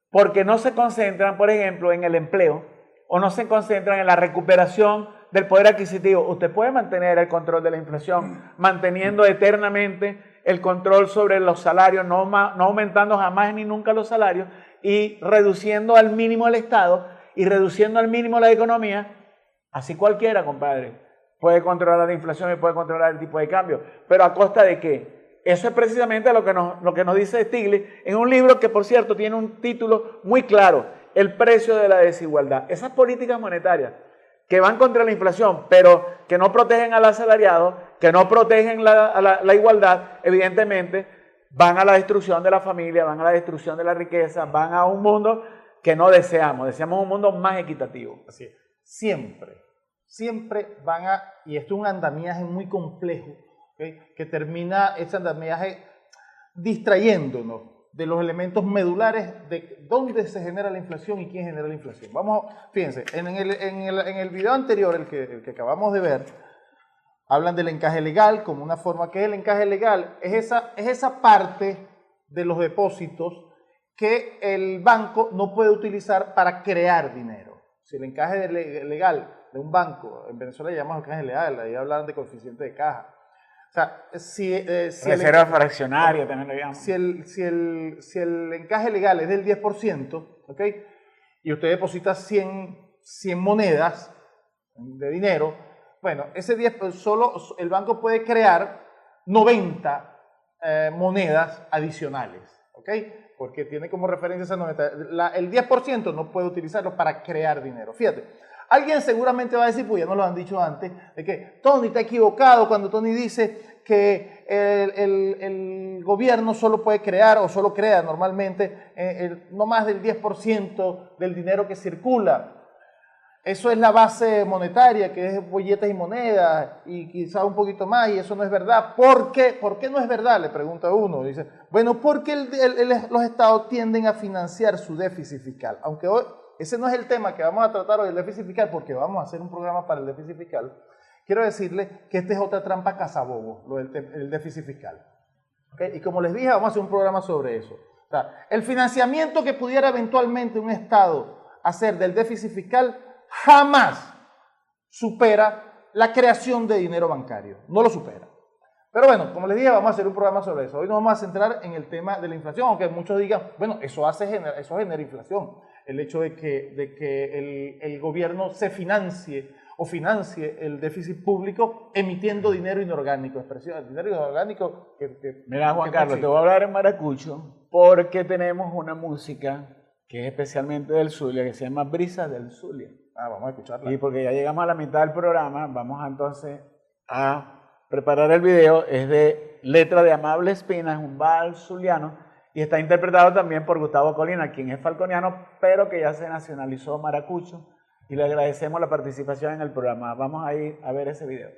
[SPEAKER 2] porque no se concentran, por ejemplo, en el empleo o no se concentran en la recuperación del poder adquisitivo. Usted puede mantener el control de la inflación, manteniendo eternamente el control sobre los salarios, no aumentando jamás ni nunca los salarios y reduciendo al mínimo el Estado y reduciendo al mínimo la economía. Así cualquiera, compadre, puede controlar la inflación y puede controlar el tipo de cambio. ¿Pero a costa de qué? Eso es precisamente lo que nos dice Stiglitz en un libro que, por cierto, tiene un título muy claro, El precio de la desigualdad. Esas políticas monetarias que van contra la inflación, pero que no protegen al asalariado, que no protegen la igualdad, evidentemente van a la destrucción de la familia, van a la destrucción de la riqueza, van a un mundo que no deseamos. Deseamos un mundo más equitativo.
[SPEAKER 1] Así es. Siempre van a, y esto es un andamiaje muy complejo, ¿okay? Que termina ese andamiaje distrayéndonos de los elementos medulares de dónde se genera la inflación y quién genera la inflación. Fíjense, en el video anterior, el que acabamos de ver, hablan del encaje legal como una forma. ¿Qué es el encaje legal? Es esa parte de los depósitos que el banco no puede utilizar para crear dinero. Si el encaje legal de un banco, en Venezuela le llamamos encaje legal, ahí hablan de coeficiente de caja. O sea,
[SPEAKER 2] reserva fraccionaria también lo llamamos.
[SPEAKER 1] Si el encaje legal es del 10%, ¿ok? Y usted deposita 100 monedas de dinero, bueno, ese 10, solo el banco puede crear 90 monedas adicionales, ¿ok? Porque tiene como referencia esa 90. El 10% no puede utilizarlo para crear dinero. Fíjate. Alguien seguramente va a decir, pues ya nos lo han dicho antes, de que Tony está equivocado cuando Tony dice que el gobierno solo puede crear o solo crea normalmente no más del 10% del dinero que circula. Eso es la base monetaria, que es billetes y monedas, y quizá un poquito más, y eso no es verdad. ¿Por qué? ¿Por qué no es verdad? Le pregunta uno. Dice, bueno, porque los estados tienden a financiar su déficit fiscal, aunque hoy ese no es el tema que vamos a tratar hoy, el déficit fiscal, porque vamos a hacer un programa para el déficit fiscal. Quiero decirle que esta es otra trampa cazabobo, el déficit fiscal. ¿Okay? Y como les dije, vamos a hacer un programa sobre eso. O sea, el financiamiento que pudiera eventualmente un Estado hacer del déficit fiscal jamás supera la creación de dinero bancario. No lo supera. Pero bueno, como les dije, vamos a hacer un programa sobre eso. Hoy nos vamos a centrar en el tema de la inflación, aunque muchos digan, bueno, eso genera inflación. El hecho de que el gobierno se financie el déficit público emitiendo dinero inorgánico, dinero inorgánico
[SPEAKER 2] Mira, Juan Carlos, te voy a hablar en maracucho porque tenemos una música que es especialmente del Zulia, que se llama Brisa del Zulia.
[SPEAKER 1] Vamos a escucharla.
[SPEAKER 2] Y porque ya llegamos a la mitad del programa, vamos entonces a preparar el video. Es de letra de Amable Espina, es un vals zuliano, y está interpretado también por Gustavo Colina, quien es falconiano, pero que ya se nacionalizó maracucho, y le agradecemos la participación en el programa. Vamos a ir a ver ese video.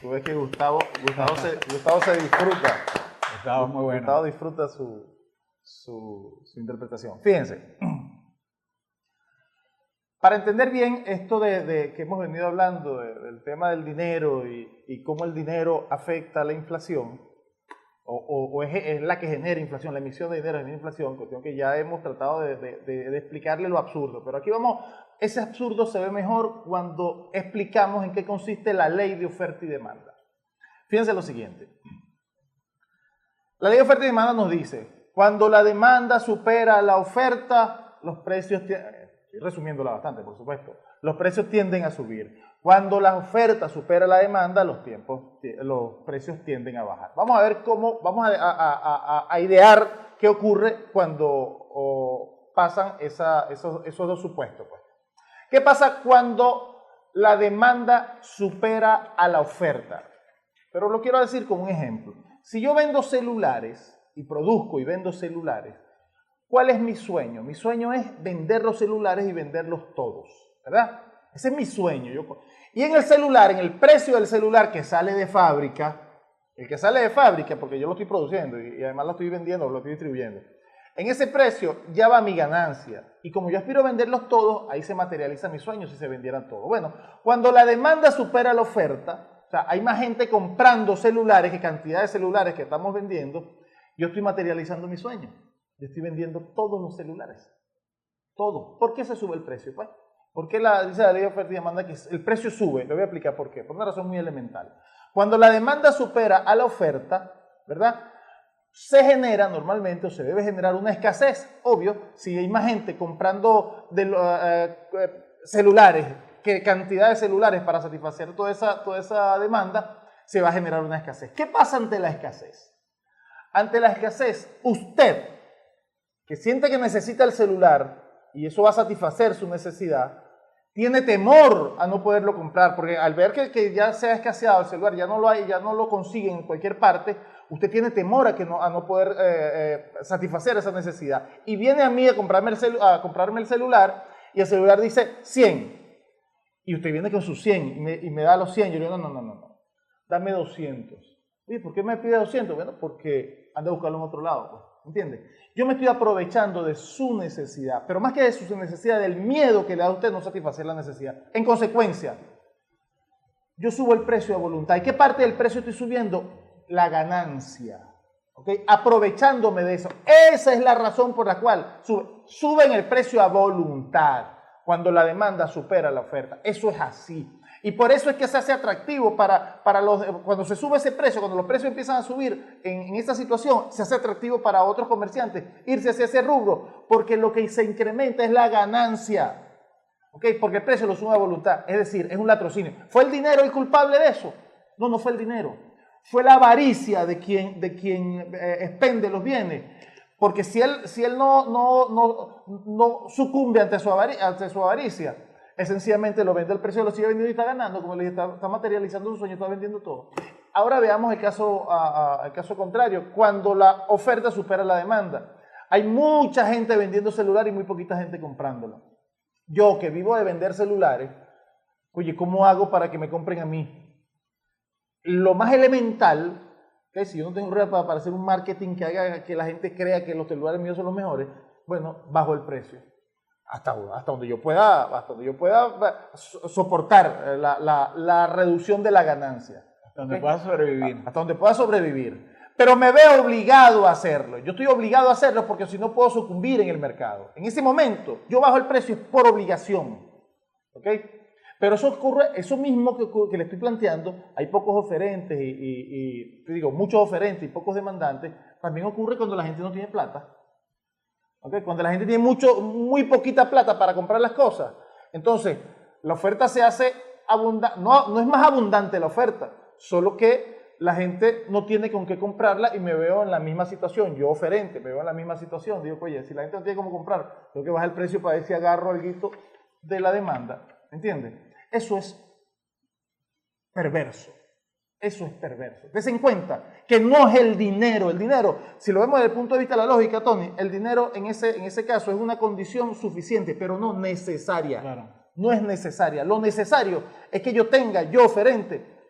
[SPEAKER 1] Tú ves que Gustavo se disfruta.
[SPEAKER 2] Gustavo es muy bueno.
[SPEAKER 1] Gustavo disfruta su interpretación. Fíjense, para entender bien esto de que hemos venido hablando del tema del dinero y cómo el dinero afecta a la inflación, o es la que genera inflación, la emisión de dinero genera inflación, cuestión que ya hemos tratado de explicarle lo absurdo. Pero aquí vamos, ese absurdo se ve mejor cuando explicamos en qué consiste la ley de oferta y demanda. Fíjense lo siguiente. La ley de oferta y demanda nos dice, cuando la demanda supera la oferta, los precios, estoy resumiéndola bastante, por supuesto, los precios tienden a subir. Cuando la oferta supera la demanda, los precios tienden a bajar. Vamos a ver cómo, vamos a idear qué ocurre cuando pasan esos dos supuestos. Pues. ¿Qué pasa cuando la demanda supera a la oferta? Pero lo quiero decir con un ejemplo. Si yo vendo celulares y produzco y vendo celulares, ¿cuál es mi sueño? Mi sueño es vender los celulares y venderlos todos, ¿verdad? Ese es mi sueño. Y en el celular, en el precio del celular que sale de fábrica, el que sale de fábrica, porque yo lo estoy produciendo y además lo estoy vendiendo, lo estoy distribuyendo, en ese precio ya va mi ganancia. Y como yo aspiro a venderlos todos, ahí se materializa mi sueño si se vendieran todos. Bueno, cuando la demanda supera la oferta, o sea, hay más gente comprando celulares que cantidad de celulares que estamos vendiendo, yo estoy materializando mi sueño. Yo estoy vendiendo todos los celulares. Todos. ¿Por qué se sube el precio? Pues, ¿por qué dice la ley de oferta y demanda que el precio sube? Le voy a explicar por qué. Por una razón muy elemental. Cuando la demanda supera a la oferta, ¿verdad? se genera normalmente o se debe generar una escasez, obvio, si hay más gente comprando celulares que cantidad de celulares para satisfacer toda esa demanda, se va a generar una escasez. ¿Qué pasa ante la escasez? Ante la escasez, usted, que siente que necesita el celular y eso va a satisfacer su necesidad, tiene temor a no poderlo comprar, porque al ver que ya se ha escaseado el celular, ya no lo hay, ya no lo consigue en cualquier parte, usted tiene temor a no poder satisfacer esa necesidad. Y viene a mí a comprarme el celular y el celular dice 100. Y usted viene con sus 100 y me da los 100. Yo le digo, no, dame 200. ¿Y por qué me pide 200? Bueno, porque anda a buscarlo en otro lado, pues, ¿entiende? Yo me estoy aprovechando de su necesidad, pero más que de su necesidad, del miedo que le da a usted no satisfacer la necesidad. En consecuencia, yo subo el precio a voluntad. ¿Y qué parte del precio estoy subiendo? La ganancia. ¿Okay? Aprovechándome de eso. Esa es la razón por la cual suben el precio a voluntad, cuando la demanda supera la oferta. Eso es así. Y por eso es que se hace atractivo cuando se sube ese precio, cuando los precios empiezan a subir en esta situación, se hace atractivo para otros comerciantes irse hacia ese rubro, porque lo que se incrementa es la ganancia. ¿Okay? Porque el precio lo sube a voluntad, es decir, es un latrocinio. ¿Fue el dinero el culpable de eso? No, no fue el dinero. Fue la avaricia de quien expende los bienes. Porque si él no sucumbe ante su avaricia, es sencillamente lo vende al precio, lo sigue vendiendo y está ganando, como le dije, está materializando su sueño, está vendiendo todo. Ahora veamos el caso contrario, cuando la oferta supera la demanda. Hay mucha gente vendiendo celulares y muy poquita gente comprándolo. Yo, que vivo de vender celulares, oye, ¿cómo hago para que me compren a mí? Lo más elemental, que si yo no tengo red para hacer un marketing que haga que la gente crea que los celulares míos son los mejores, bueno, bajo el precio. Hasta donde yo pueda soportar la reducción de la ganancia.
[SPEAKER 2] Hasta donde pueda sobrevivir.
[SPEAKER 1] Hasta donde pueda sobrevivir. Pero me veo obligado a hacerlo. Yo estoy obligado a hacerlo porque si no puedo sucumbir en el mercado. En ese momento, yo bajo el precio por obligación. ¿Ok? Pero eso mismo que le estoy planteando, hay pocos oferentes muchos oferentes y pocos demandantes, también ocurre cuando la gente no tiene plata. ¿Okay? Cuando la gente tiene muy poquita plata para comprar las cosas, entonces la oferta se hace abundante, no es más abundante la oferta, solo que la gente no tiene con qué comprarla y me veo en la misma situación, yo oferente, me veo en la misma situación, digo, oye, si la gente no tiene cómo comprar, tengo que bajar el precio para ver si agarro algo de la demanda, ¿entiendes? Eso es perverso. Eso es perverso. Dese en cuenta que no es el dinero. El dinero, si lo vemos desde el punto de vista de la lógica, Tony, el dinero en ese caso es una condición suficiente, pero no necesaria.
[SPEAKER 2] Claro.
[SPEAKER 1] No es necesaria. Lo necesario es que yo oferente,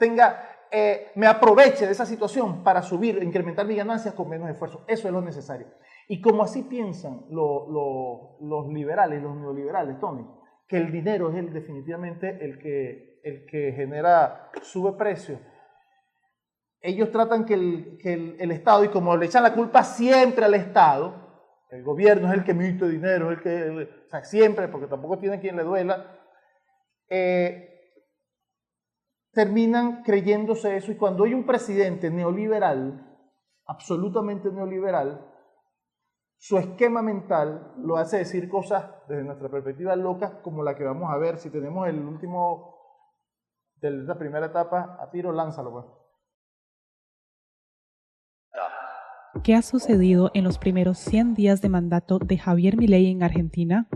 [SPEAKER 1] me aproveche de esa situación para incrementar mis ganancias con menos esfuerzo. Eso es lo necesario. Y como así piensan los liberales, los neoliberales, Tony, que el dinero es definitivamente el que sube precios. Ellos tratan que el Estado, y como le echan la culpa siempre al Estado, el gobierno es el que emite dinero, siempre, porque tampoco tiene quien le duela, terminan creyéndose eso. Y cuando hay un presidente neoliberal, absolutamente neoliberal, su esquema mental lo hace decir cosas, desde nuestra perspectiva, locas, como la que vamos a ver. Si tenemos el último de la primera etapa, a tiro, lánzalo, pues.
[SPEAKER 6] ¿Qué ha sucedido en los primeros 100 días de mandato de Javier Milei en Argentina?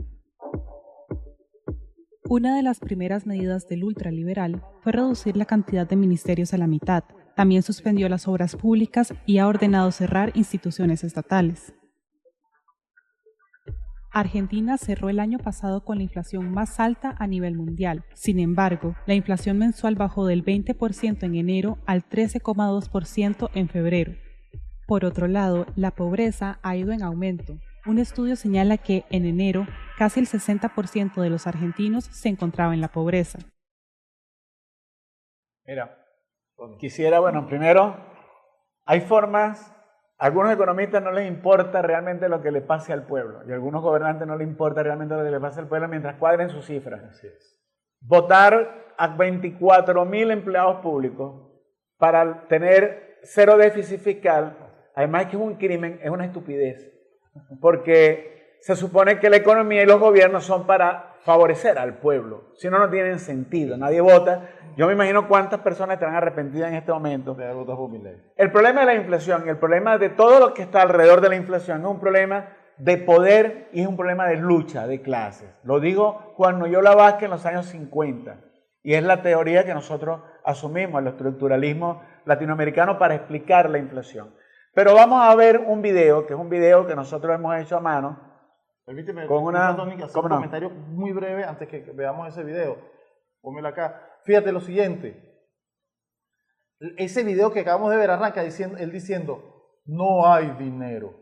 [SPEAKER 6] Una de las primeras medidas del ultraliberal fue reducir la cantidad de ministerios a la mitad. También suspendió las obras públicas y ha ordenado cerrar instituciones estatales. Argentina cerró el año pasado con la inflación más alta a nivel mundial. Sin embargo, la inflación mensual bajó del 20% en enero al 13,2% en febrero. Por otro lado, la pobreza ha ido en aumento. Un estudio señala que en enero casi el 60% de los argentinos se encontraba en la pobreza.
[SPEAKER 2] Mira, quisiera, primero, hay formas, a algunos economistas no les importa realmente lo que le pase al pueblo, y a algunos gobernantes no les importa realmente lo que le pase al pueblo mientras cuadren sus cifras.
[SPEAKER 1] Así es.
[SPEAKER 2] Votar a 24.000 empleados públicos para tener cero déficit fiscal además que es un crimen, es una estupidez. Porque se supone que la economía y los gobiernos son para favorecer al pueblo. Si no, no tienen sentido. Nadie vota. Yo me imagino cuántas personas estarán arrepentidas en este momento.
[SPEAKER 1] De votar por mi ley.
[SPEAKER 2] El problema de la inflación y el problema de todo lo que está alrededor de la inflación es un problema de poder y es un problema de lucha de clases. Lo dijo Juan Noyola Vázquez en los años 50 y es la teoría que nosotros asumimos, el estructuralismo latinoamericano, para explicar la inflación. Pero vamos a ver un video, que es un video que nosotros hemos hecho a mano.
[SPEAKER 1] Permíteme,
[SPEAKER 2] con una,
[SPEAKER 1] Tony, hacer
[SPEAKER 2] ¿cómo
[SPEAKER 1] un
[SPEAKER 2] no?
[SPEAKER 1] comentario muy breve antes que veamos ese video. Pónmelo acá. Fíjate lo siguiente. Ese video que acabamos de ver arranca él diciendo, no hay dinero.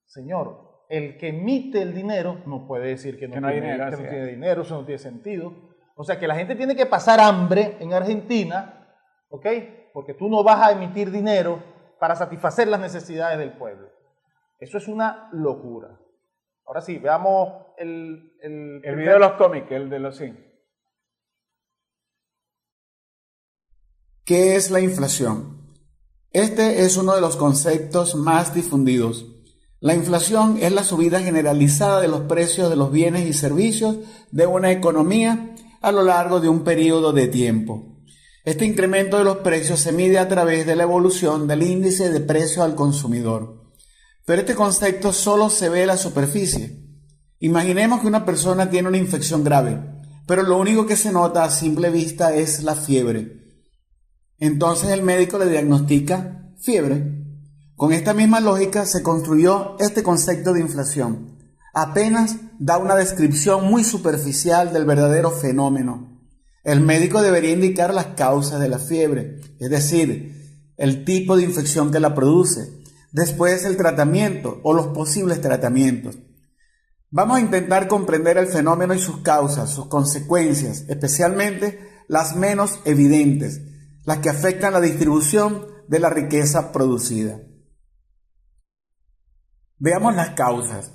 [SPEAKER 1] Señor, el que emite el dinero no puede decir que no tiene dinero, eso no tiene sentido. O sea, que la gente tiene que pasar hambre en Argentina, ¿ok? Porque tú no vas a emitir dinero para satisfacer las necesidades del pueblo. Eso es una locura. Ahora sí, veamos el
[SPEAKER 2] video de los cómics, el de los sí.
[SPEAKER 7] ¿Qué es la inflación? Este es uno de los conceptos más difundidos. La inflación es la subida generalizada de los precios de los bienes y servicios de una economía a lo largo de un periodo de tiempo. Este incremento de los precios se mide a través de la evolución del índice de precio al consumidor. Pero este concepto solo se ve a la superficie. Imaginemos que una persona tiene una infección grave, pero lo único que se nota a simple vista es la fiebre. Entonces el médico le diagnostica fiebre. Con esta misma lógica se construyó este concepto de inflación. Apenas da una descripción muy superficial del verdadero fenómeno. El médico debería indicar las causas de la fiebre, es decir, el tipo de infección que la produce, después el tratamiento o los posibles tratamientos. Vamos a intentar comprender el fenómeno y sus causas, sus consecuencias, especialmente las menos evidentes, las que afectan la distribución de la riqueza producida. Veamos las causas.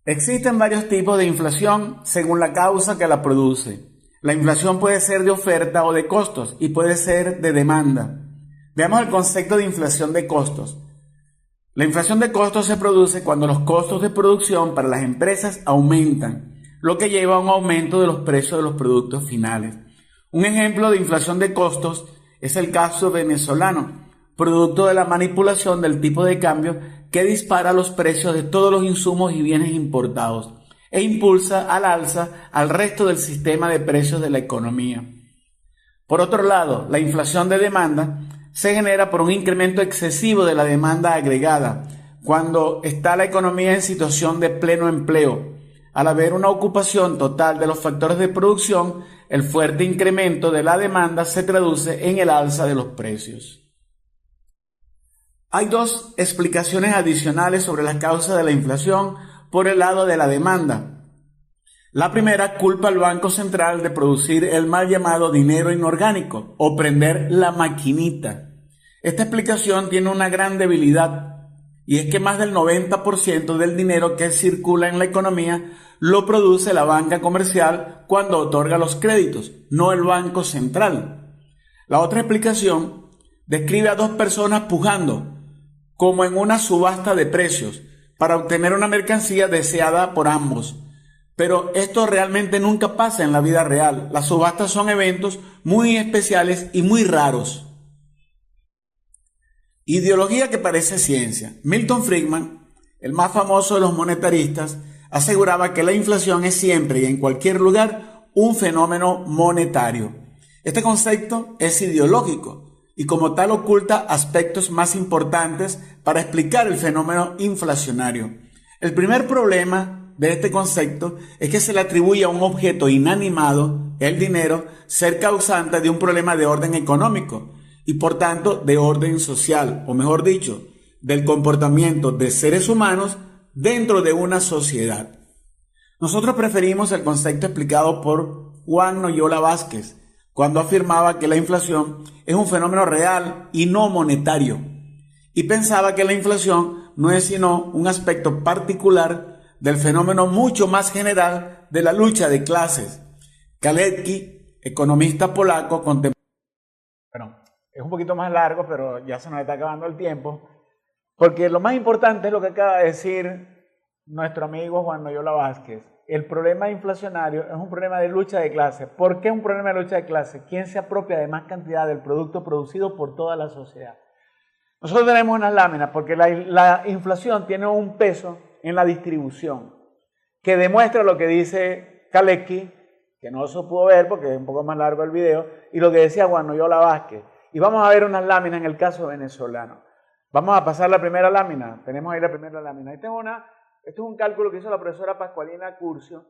[SPEAKER 7] Existen varios tipos de inflación según la causa que la produce. La inflación puede ser de oferta o de costos y puede ser de demanda. Veamos el concepto de inflación de costos. La inflación de costos se produce cuando los costos de producción para las empresas aumentan, lo que lleva a un aumento de los precios de los productos finales. Un ejemplo de inflación de costos es el caso venezolano, producto de la manipulación del tipo de cambio que dispara los precios de todos los insumos y bienes importados e impulsa al alza al resto del sistema de precios de la economía. Por otro lado, la inflación de demanda se genera por un incremento excesivo de la demanda agregada, cuando está la economía en situación de pleno empleo. Al haber una ocupación total de los factores de producción, el fuerte incremento de la demanda se traduce en el alza de los precios. Hay dos explicaciones adicionales sobre las causas de la inflación por el lado de la demanda. La primera culpa al Banco Central de producir el mal llamado dinero inorgánico o prender la maquinita. Esta explicación tiene una gran debilidad y es que más del 90% del dinero que circula en la economía lo produce la banca comercial cuando otorga los créditos, no el Banco Central. La otra explicación describe a dos personas pujando, como en una subasta de precios, para obtener una mercancía deseada por ambos. Pero esto realmente nunca pasa en la vida real. Las subastas son eventos muy especiales y muy raros. Ideología que parece ciencia. Milton Friedman, el más famoso de los monetaristas, aseguraba que la inflación es siempre y en cualquier lugar un fenómeno monetario. Este concepto es ideológico y como tal oculta aspectos más importantes para explicar el fenómeno inflacionario. El primer problema de este concepto es que se le atribuye a un objeto inanimado, el dinero, ser causante de un problema de orden económico y por tanto de orden social, o mejor dicho, del comportamiento de seres humanos dentro de una sociedad. Nosotros preferimos el concepto explicado por Juan Noyola Vázquez, cuando afirmaba que la inflación es un fenómeno real y no monetario, y pensaba que la inflación no es sino un aspecto particular del fenómeno mucho más general de la lucha de clases. Kalecki, economista polaco contemporáneo.
[SPEAKER 2] Bueno, es un poquito más largo, pero ya se nos está acabando el tiempo. Porque lo más importante es lo que acaba de decir nuestro amigo Juan Noyola Vázquez. El problema inflacionario es un problema de lucha de clase. ¿Por qué es un problema de lucha de clase? ¿Quién se apropia de más cantidad del producto producido por toda la sociedad? Nosotros tenemos unas láminas porque la inflación tiene un peso en la distribución que demuestra lo que dice Kalecki, que no se pudo ver porque es un poco más largo el video, y lo que decía Juan Noyola Vázquez. Y vamos a ver unas láminas en el caso venezolano. Vamos a pasar la primera lámina. Tenemos ahí la primera lámina. Este es un cálculo que hizo la profesora Pascualina Curcio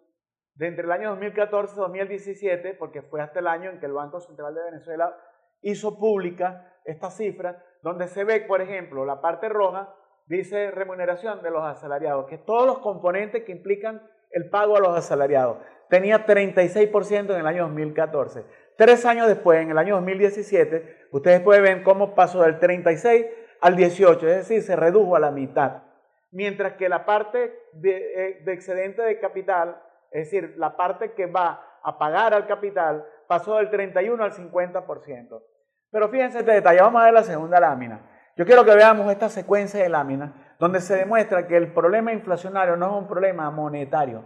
[SPEAKER 2] de entre el año 2014 y 2017, porque fue hasta el año en que el Banco Central de Venezuela hizo pública esta cifra, donde se ve, por ejemplo, la parte roja dice remuneración de los asalariados, que todos los componentes que implican el pago a los asalariados. Tenía 36% en el año 2014. 3 años después, en el año 2017, ustedes pueden ver cómo pasó del 36 al 18, es decir, se redujo a la mitad. Mientras que la parte de excedente de capital, es decir, la parte que va a pagar al capital, pasó del 31 al 50%. Pero fíjense este detalle, vamos a ver la segunda lámina. Yo quiero que veamos esta secuencia de láminas donde se demuestra que el problema inflacionario no es un problema monetario,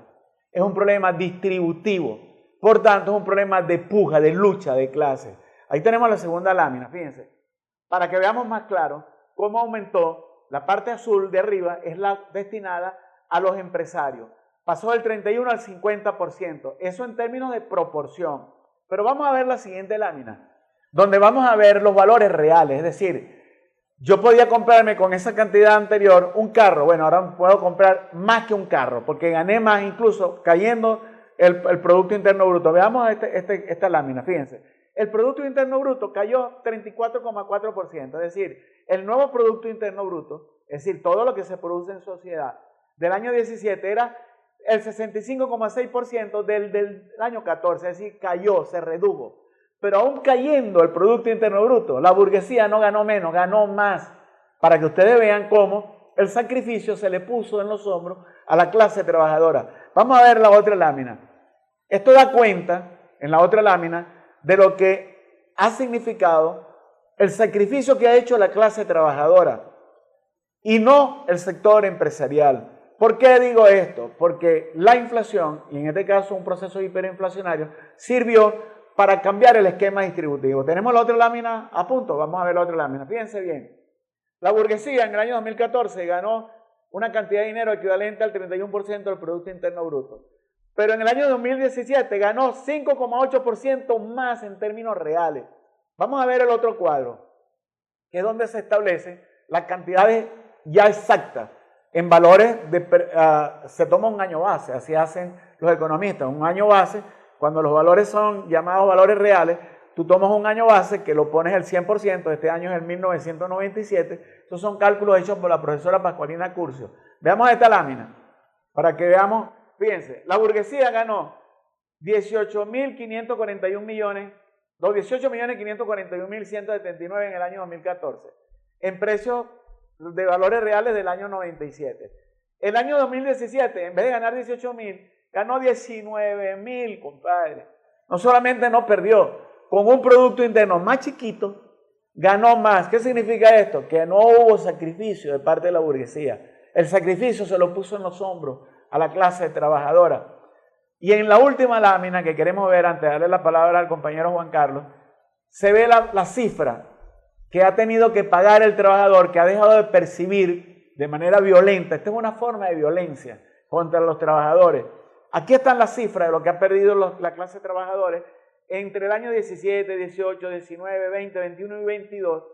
[SPEAKER 2] es un problema distributivo. Por tanto, es un problema de puja, de lucha de clases. Ahí tenemos la segunda lámina, fíjense. Para que veamos más claro cómo aumentó, la parte azul de arriba es la destinada a los empresarios. Pasó del 31 al 50%. Eso en términos de proporción. Pero vamos a ver la siguiente lámina, donde vamos a ver los valores reales. Es decir, yo podía comprarme con esa cantidad anterior un carro. Bueno, ahora puedo comprar más que un carro, porque gané más incluso cayendo el Producto Interno Bruto. Veamos esta lámina, fíjense. El Producto Interno Bruto cayó 34,4%. Es decir, el nuevo Producto Interno Bruto, es decir, todo lo que se produce en sociedad del año 17 era el 65,6% del año 14. Es decir, cayó, se redujo. Pero aún cayendo el Producto Interno Bruto, la burguesía no ganó menos, ganó más. Para que ustedes vean cómo el sacrificio se le puso en los hombros a la clase trabajadora. Vamos a ver la otra lámina. Esto da cuenta, en la otra lámina, de lo que ha significado el sacrificio que ha hecho la clase trabajadora y no el sector empresarial. ¿Por qué digo esto? Porque la inflación, y en este caso un proceso hiperinflacionario, sirvió para cambiar el esquema distributivo. Tenemos la otra lámina a punto, vamos a ver la otra lámina. Fíjense bien, la burguesía en el año 2014 ganó una cantidad de dinero equivalente al 31% del Producto Interno Bruto. Pero en el año 2017 ganó 5,8% más en términos reales. Vamos a ver el otro cuadro, que es donde se establecen las cantidades ya exactas en valores, se toma un año base, así hacen los economistas, un año base. Cuando los valores son llamados valores reales, tú tomas un año base que lo pones el 100%, este año es el 1997, estos son cálculos hechos por la profesora Pascualina Curcio. Veamos esta lámina, para que veamos, fíjense, la burguesía ganó 18.541 millones, los 18.541.179 en el año 2014, en precios de valores reales del año 97. El año 2017, en vez de ganar 18.000, ganó 19.000, compadre. No solamente no perdió, con un Producto Interno más chiquito, ganó más. ¿Qué significa esto? Que no hubo sacrificio de parte de la burguesía. El sacrificio se lo puso en los hombros a la clase trabajadora. Y en la última lámina que queremos ver, antes de darle la palabra al compañero Juan Carlos, se ve la cifra que ha tenido que pagar el trabajador, que ha dejado de percibir de manera violenta. Esta es una forma de violencia contra los trabajadores. Aquí están las cifras de lo que ha perdido la clase de trabajadores entre el año 17, 18, 19, 20, 21 y 22,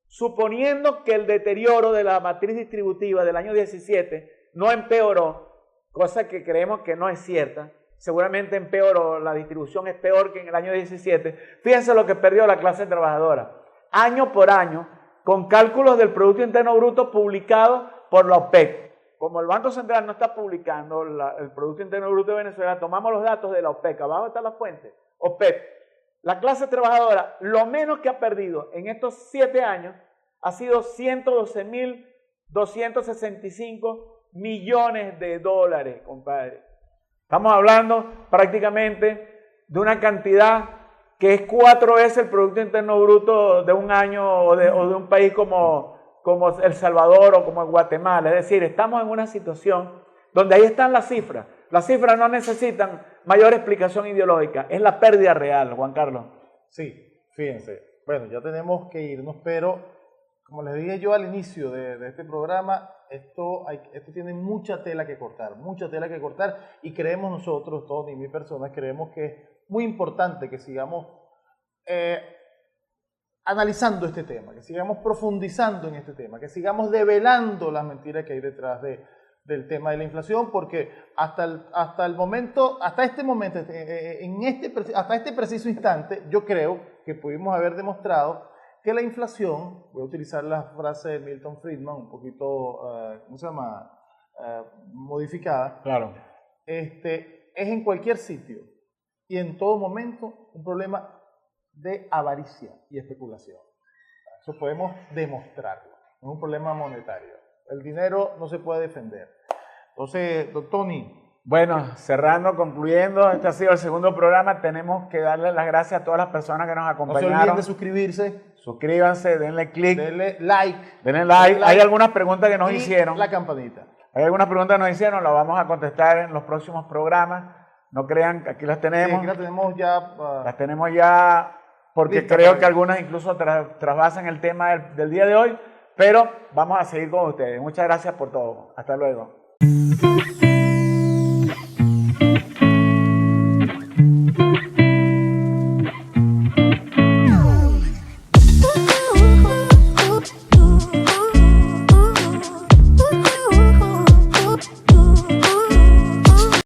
[SPEAKER 2] suponiendo que el deterioro de la matriz distributiva del año 17 no empeoró, cosa que creemos que no es cierta. Seguramente empeoró, la distribución es peor que en el año 17. Fíjense lo que perdió la clase trabajadora. Año por año, con cálculos del Producto Interno Bruto publicados por la OPEC. Como el Banco Central no está publicando el Producto Interno Bruto de Venezuela, tomamos los datos de la OPEC. Abajo está la fuente. OPEC. La clase trabajadora, lo menos que ha perdido en estos 7 años, ha sido 112.265 millones de dólares, compadre. Estamos hablando prácticamente de una cantidad que es 4 veces el Producto Interno Bruto de un año o de un país como como El Salvador o como Guatemala. Es decir, estamos en una situación donde ahí están las cifras. Las cifras no necesitan mayor explicación ideológica, es la pérdida real, Juan Carlos.
[SPEAKER 1] Sí, fíjense. Bueno, ya tenemos que irnos, pero como les dije yo al inicio de este programa, esto tiene mucha tela que cortar, y creemos nosotros, Tony y mi persona, creemos que es muy importante que sigamos analizando este tema, que sigamos profundizando en este tema, que sigamos develando las mentiras que hay detrás del tema de la inflación, porque hasta este preciso instante, yo creo que pudimos haber demostrado que la inflación, voy a utilizar la frase de Milton Friedman, un poquito, modificada,
[SPEAKER 2] Claro.
[SPEAKER 1] es en cualquier sitio y en todo momento un problema de avaricia y especulación. Eso podemos demostrarlo, no es un problema monetario. El dinero no se puede defender. Entonces, doctor Tony.
[SPEAKER 2] Bueno, cerrando, concluyendo, este ha sido el segundo programa. Tenemos que darle las gracias a todas las personas que nos acompañaron.
[SPEAKER 1] No se olviden de suscribirse.
[SPEAKER 2] Suscríbanse, denle click.
[SPEAKER 1] Denle like.
[SPEAKER 2] Denle like. Hay algunas preguntas que nos
[SPEAKER 1] y
[SPEAKER 2] hicieron.
[SPEAKER 1] La campanita.
[SPEAKER 2] Hay algunas preguntas que nos hicieron, las vamos a contestar en los próximos programas. No crean que aquí las tenemos.
[SPEAKER 1] Sí, aquí las tenemos ya.
[SPEAKER 2] Las tenemos ya porque creo que algunas incluso trasvasan el tema del día de hoy. Pero vamos a seguir con ustedes. Muchas gracias por todo. Hasta luego.